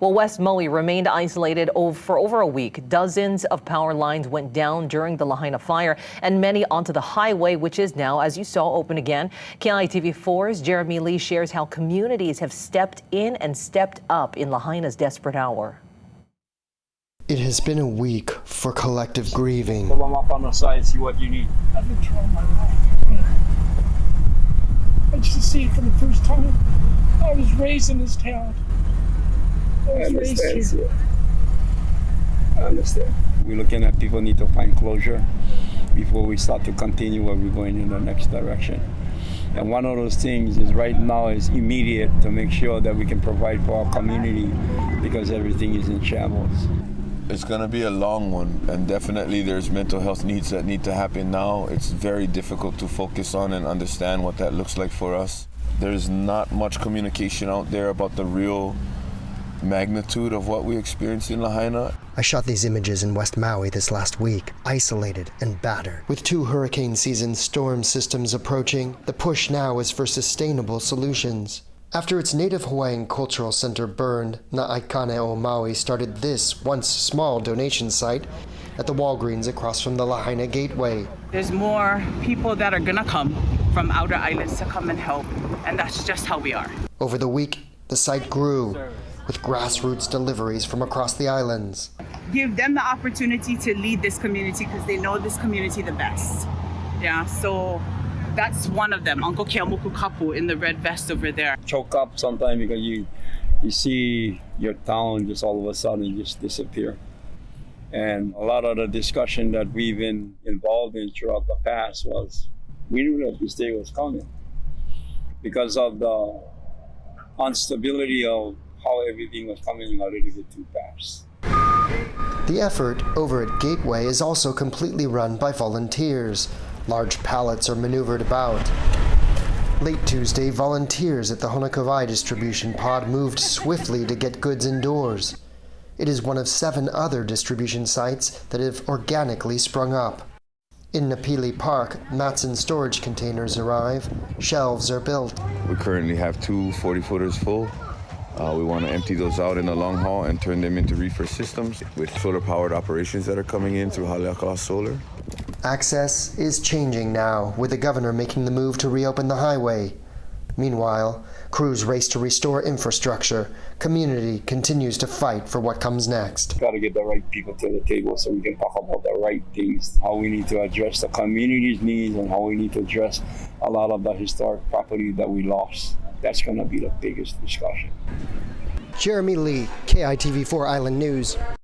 Well, West Maui remained isolated for over a week. Dozens of power lines went down during the Lahaina fire and many onto the highway, which is now, as you saw, open again. KITV4's Jeremy Lee shares how communities have stepped in and stepped up in Lahaina's desperate hour. It has been a week for collective grieving. Pull them up on the side, see what you need. I've been trying my life. I just see it for the first time. I was raised in this town. I understand. We're looking at people need to find closure before we start to continue where we're going in the next direction. And one of those things is right now is immediate to make sure that we can provide for our community because everything is in shambles. It's going to be a long one, and definitely there's mental health needs that need to happen now. It's very difficult to focus on and understand what that looks like for us. There's not much communication out there about the real magnitude of what we experienced in Lahaina. I shot these images in West Maui this last week, isolated and battered. With 2 hurricane season storm systems approaching, the push now is for sustainable solutions. After its native Hawaiian cultural center burned, Na'aikane o Maui started this once small donation site at the Walgreens across from the Lahaina Gateway. There's more people that are gonna come from outer islands to come and help, and that's just how we are. Over the week, the site grew, with grassroots deliveries from across the islands. Give them the opportunity to lead this community because they know this community the best. Yeah, so that's one of them, Uncle Keamuku Kapu in the red vest over there. Choke up sometimes because you see your town just all of a sudden just disappear. And a lot of the discussion that we've been involved in throughout the past was, we knew that this day was coming because of the instability of how everything was coming a little bit too fast. The effort over at Gateway is also completely run by volunteers. Large pallets are maneuvered about. Late Tuesday, volunteers at the Honokawai distribution pod moved swiftly to get goods indoors. It is one of 7 other distribution sites that have organically sprung up. In Napili Park, mats and storage containers arrive. Shelves are built. We currently have 2 40-footers full. We want to empty those out in the long haul and turn them into reefer systems with solar-powered operations that are coming in through Haleakala Solar. Access is changing now, with the governor making the move to reopen the highway. Meanwhile, crews race to restore infrastructure. Community continues to fight for what comes next. Got to get the right people to the table so we can talk about the right things, how we need to address the community's needs and how we need to address a lot of the historic property that we lost. That's going to be the biggest discussion. Jeremy Lee, KITV4 Island News.